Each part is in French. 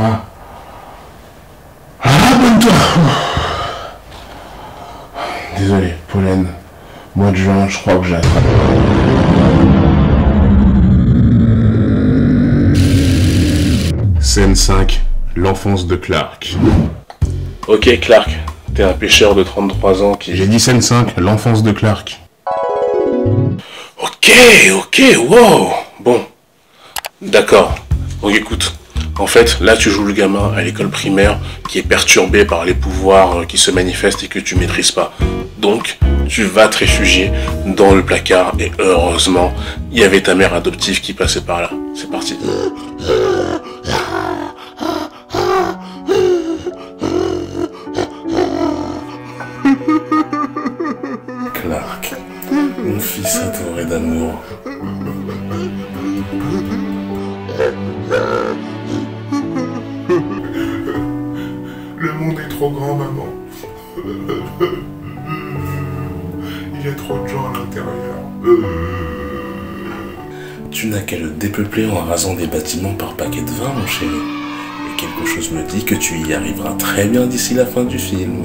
Ah. Ah, bonne-toi. Désolé, pollen. Mois de juin, je crois que j'ai attrapé. Scène 5, l'enfance de Clark. Ok, Clark, t'es un pêcheur de 33 ans qui... J'ai dit scène 5, l'enfance de Clark. Ok, wow. Bon, d'accord. Donc écoute, en fait, là tu joues le gamin à l'école primaire qui est perturbé par les pouvoirs qui se manifestent et que tu maîtrises pas. Donc, tu vas te réfugier dans le placard et heureusement, il y avait ta mère adoptive qui passait par là. C'est parti. Clark, mon fils adoré d'amour. Le monde est trop grand, maman. Il y a trop de gens à l'intérieur. Tu n'as qu'à le dépeupler en rasant des bâtiments par paquet de vin, mon chéri. Et quelque chose me dit que tu y arriveras très bien d'ici la fin du film.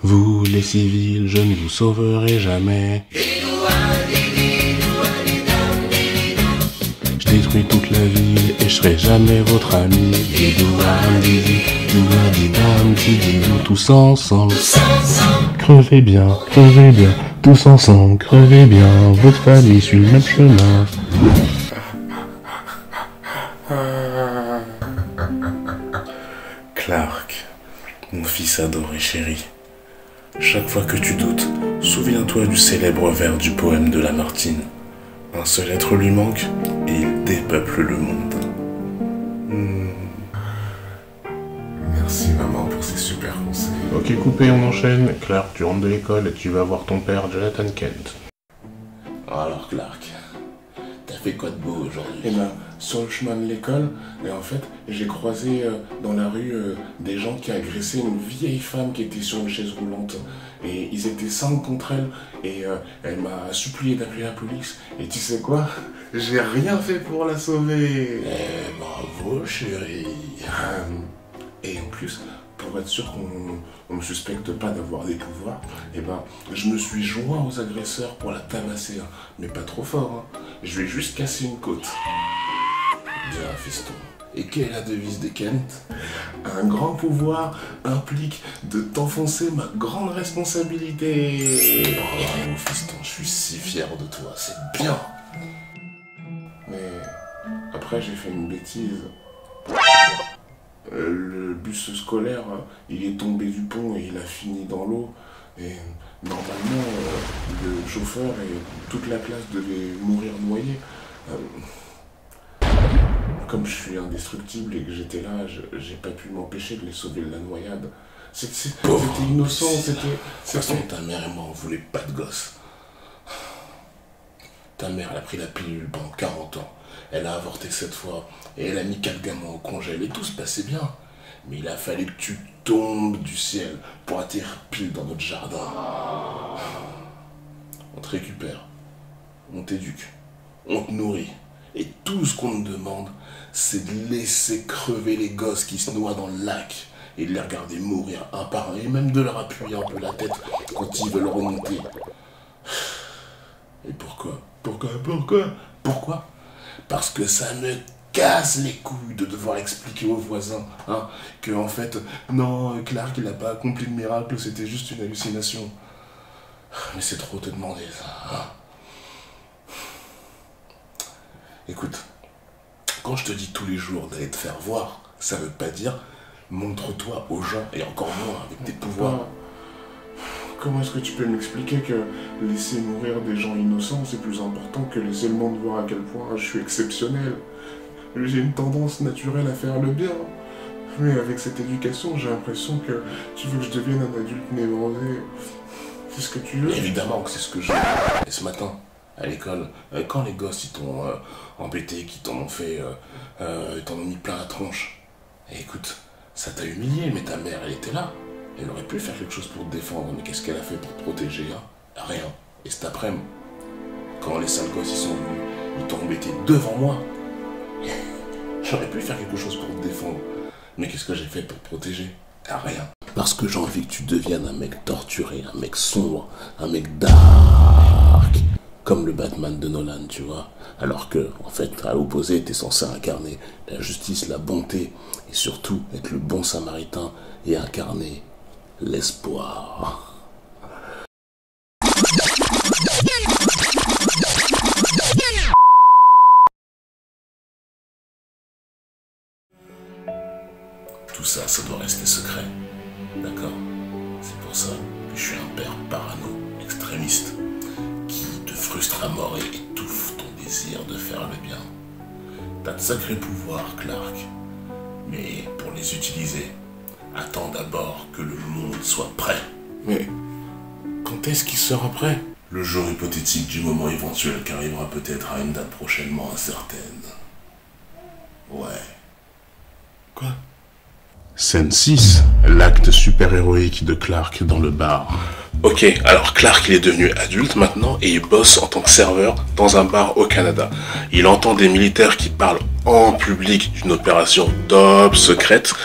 Vous, les civils, je ne vous sauverai jamais. Je détruis toute la ville et je serai jamais votre ami. Tous ensemble. Crevez bien, tous ensemble, crevez bien. Votre famille suit le même chemin. Clark, mon fils adoré chéri. Chaque fois que tu doutes, souviens-toi du célèbre vers du poème de Lamartine. Un seul être lui manque et il dépeuple le monde. Merci, maman, pour ces super conseils. Ok, coupé, on enchaîne. Clark, tu rentres de l'école et tu vas voir ton père, Jonathan Kent. Alors, Clark, t'as fait quoi de beau aujourd'hui? Eh ben, sur le chemin de l'école, et en fait, j'ai croisé dans la rue des gens qui agressaient une vieille femme qui était sur une chaise roulante. Et ils étaient 5 contre elle, et elle m'a supplié d'appeler la police. Et tu sais quoi? J'ai rien fait pour la sauver. Eh, bravo, chéri. Et en plus, pour être sûr qu'on me suspecte pas d'avoir des pouvoirs, eh ben, je me suis joint aux agresseurs pour la tabasser, hein. Mais pas trop fort, hein. Je lui ai juste cassé une côte. Bien, fiston. Et quelle est la devise des Kent? Un grand pouvoir implique de t'enfoncer ma grande responsabilité. Bravo, fiston, je suis si fier de toi, c'est bien. Mais après, j'ai fait une bêtise. Le bus scolaire, il est tombé du pont et il a fini dans l'eau. Et normalement, le chauffeur et toute la classe devaient mourir noyés. Comme je suis indestructible et que j'étais là, j'ai pas pu m'empêcher de les sauver de la noyade. C'était innocent, c'était... De toute façon, ta mère et moi, on voulait pas de gosse. Ta mère, elle a pris la pilule pendant 40 ans. Elle a avorté 7 fois. Et elle a mis 4 gamins au congèle. Et tout se passait bien. Mais il a fallu que tu tombes du ciel pour atterrir pile dans notre jardin. On te récupère. On t'éduque. On te nourrit. Et tout ce qu'on te demande, c'est de laisser crever les gosses qui se noient dans le lac et de les regarder mourir un par un et même de leur appuyer un peu la tête quand ils veulent remonter. Et pourquoi? Pourquoi? Parce que ça me casse les couilles de devoir expliquer aux voisins hein, que en fait, non, Clark il n'a pas accompli de miracle, c'était juste une hallucination. Mais c'est trop te demander ça. Hein. Écoute, quand je te dis tous les jours d'aller te faire voir, ça veut pas dire montre-toi aux gens et encore moins avec tes pouvoirs. Comment est-ce que tu peux m'expliquer que laisser mourir des gens innocents, c'est plus important que laisser le monde voir à quel point je suis exceptionnel? J'ai une tendance naturelle à faire le bien. Mais avec cette éducation, j'ai l'impression que tu veux que je devienne un adulte névrosé. C'est ce que tu veux? Évidemment que c'est ce que je veux. Et ce matin, à l'école, quand les gosses ils t'ont embêté, qui t'en ont fait, t'en ont mis plein la tronche, et écoute, ça t'a humilié, mais ta mère elle était là. Elle aurait pu faire quelque chose pour te défendre, mais qu'est-ce qu'elle a fait pour te protéger, hein? Rien. Et cet après-midi, quand les sales gosses ils sont venus, ils t'ont embêté devant moi. J'aurais pu faire quelque chose pour te défendre. Mais qu'est-ce que j'ai fait pour te protéger? Rien. Parce que j'ai envie que tu deviennes un mec torturé, un mec sombre, un mec dark. Comme le Batman de Nolan, tu vois. Alors que, en fait, à l'opposé, t'es censé incarner la justice, la bonté, et surtout être le bon samaritain et incarner l'espoir. Tout ça, ça doit rester secret. D'accord? C'est pour ça que je suis un père parano, extrémiste, qui te frustre à mort et étouffe ton désir de faire le bien. T'as de sacrés pouvoirs, Clark. Mais pour les utiliser, attends d'abord que le monde soit prêt. Mais quand est-ce qu'il sera prêt? Le jour hypothétique du moment éventuel qui arrivera peut-être à une date prochainement incertaine. Ouais. Quoi? Scène 6, l'acte super-héroïque de Clark dans le bar. Ok, alors Clark il est devenu adulte maintenant et il bosse en tant que serveur dans un bar au Canada. Il entend des militaires qui parlent en public d'une opération top secrète,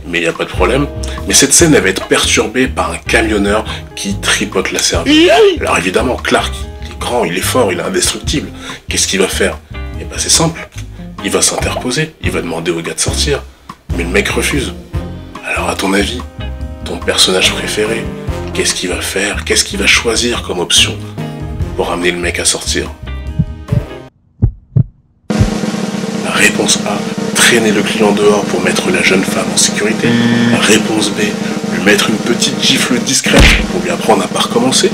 mais il n'y a pas de problème. Mais cette scène elle va être perturbée par un camionneur qui tripote la serveuse. Alors évidemment, Clark, il est grand, il est fort, il est indestructible. Qu'est-ce qu'il va faire? Eh ben c'est simple, il va s'interposer, il va demander au gars de sortir. Mais le mec refuse. Alors à ton avis, ton personnage préféré, qu'est-ce qu'il va faire? Qu'est-ce qu'il va choisir comme option pour amener le mec à sortir? Réponse A, traîner le client dehors pour mettre la jeune femme en sécurité. Réponse B, lui mettre une petite gifle discrète pour lui apprendre à pas recommencer.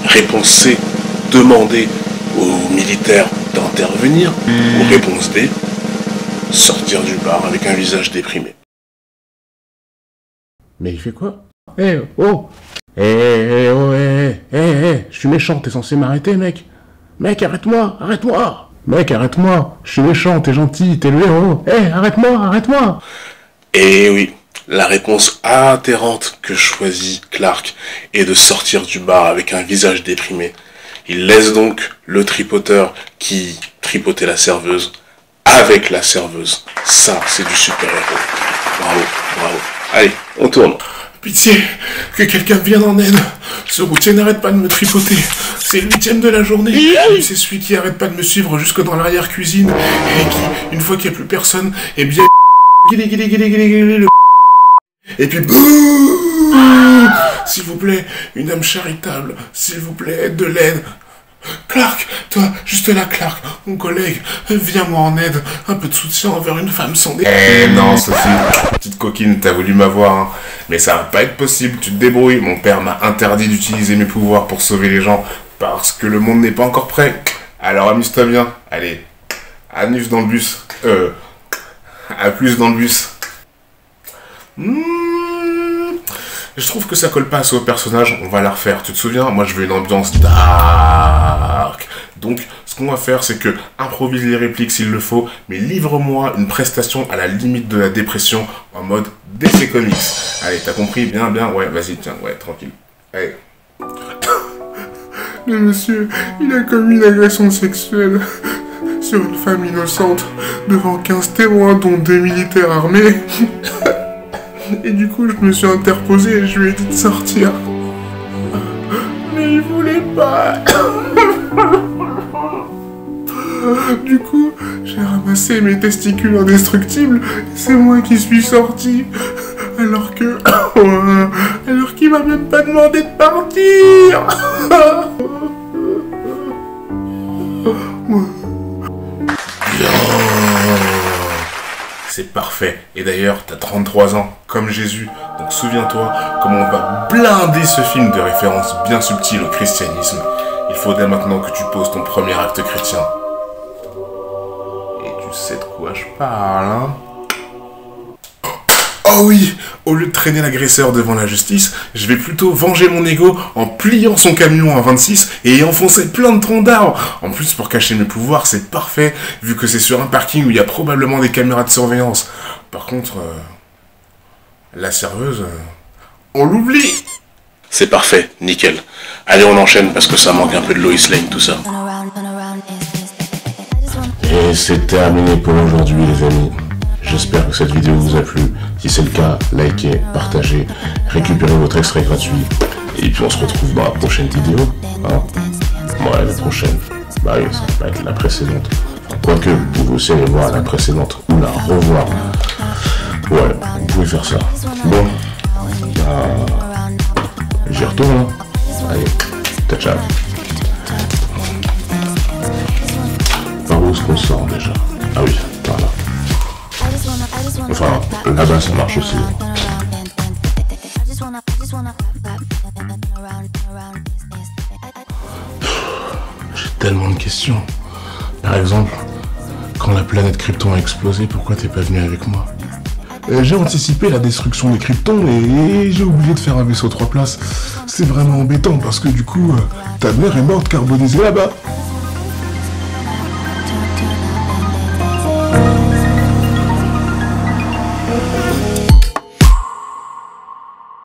Réponse C, demander aux militaires d'intervenir. Ou réponse D, sortir du bar avec un visage déprimé. Mais il fait quoi? Oh! Je suis méchant, t'es censé m'arrêter, mec! Mec, arrête-moi! Arrête-moi! Mec, arrête-moi! Je suis méchant, t'es gentil, t'es le héros! Arrête-moi! Et oui, la réponse atterrante que choisit Clark est de sortir du bar avec un visage déprimé. Il laisse donc le tripoteur qui tripotait la serveuse avec la serveuse. Ça, c'est du super-héros. Bravo. Allez, on tourne. Pitié, que quelqu'un vienne en aide. Ce routier n'arrête pas de me tripoter. C'est le 8e de la journée. C'est celui qui arrête pas de me suivre jusque dans l'arrière-cuisine. Et qui, une fois qu'il n'y a plus personne, eh bien... Et puis... S'il vous plaît, une âme charitable. S'il vous plaît, de l'aide. Clark, toi, juste là, Clark, mon collègue, viens-moi en aide, un peu de soutien envers une femme sans dé... Non, Sophie, petite coquine, t'as voulu m'avoir, hein. Mais ça va pas être possible, tu te débrouilles. Mon père m'a interdit d'utiliser mes pouvoirs pour sauver les gens, parce que le monde n'est pas encore prêt. Alors amuse-toi bien, allez, anus dans le bus, à plus dans le bus. Je trouve que ça colle pas assez au personnage, on va la refaire. Tu te souviens? Moi je veux une ambiance dark. Donc ce qu'on va faire c'est que improvise les répliques s'il le faut, mais livre-moi une prestation à la limite de la dépression en mode DC Comics. Allez, t'as compris? Bien, ouais, vas-y, tiens, ouais, tranquille. Allez. Le monsieur, il a commis une agression sexuelle sur une femme innocente devant 15 témoins dont 2 militaires armés. Et du coup, je me suis interposé et je lui ai dit de sortir. Mais il voulait pas. Du coup, j'ai ramassé mes testicules indestructibles et c'est moi qui suis sorti. Alors qu'il m'a même pas demandé de partir. C'est parfait. Et d'ailleurs, t'as 33 ans, comme Jésus. Donc souviens-toi comment on va blinder ce film de références bien subtiles au christianisme. Il faudrait maintenant que tu poses ton premier acte chrétien. Et tu sais de quoi je parle, hein? Oh oui! Au lieu de traîner l'agresseur devant la justice, je vais plutôt venger mon ego en pliant son camion à 26 et y enfoncer plein de troncs d'arbres. En plus, pour cacher mes pouvoirs, c'est parfait, vu que c'est sur un parking où il y a probablement des caméras de surveillance. Par contre, la serveuse, On l'oublie. C'est parfait, nickel. Allez, on enchaîne parce que ça manque un peu de Lois Lane, tout ça. Et c'est terminé pour aujourd'hui, les amis. J'espère que cette vidéo vous a plu. Si c'est le cas, likez, partagez, récupérez votre extrait gratuit. Et puis on se retrouve dans la prochaine vidéo. Hein, ouais, la prochaine. Bah oui, ça va être la précédente. Quoique, vous pouvez aussi aller voir la précédente ou la revoir. Ouais, vous pouvez faire ça. Bon, j'y retourne. Hein. Allez, ciao, ciao. Par où est-ce qu'on sort déjà? Ah oui, par là. Enfin, là-bas ça marche aussi. J'ai tellement de questions. Par exemple, quand la planète Krypton a explosé, pourquoi t'es pas venu avec moi? J'ai anticipé la destruction des Kryptons et j'ai oublié de faire un vaisseau 3 places. C'est vraiment embêtant parce que du coup, ta mère est morte carbonisée là-bas.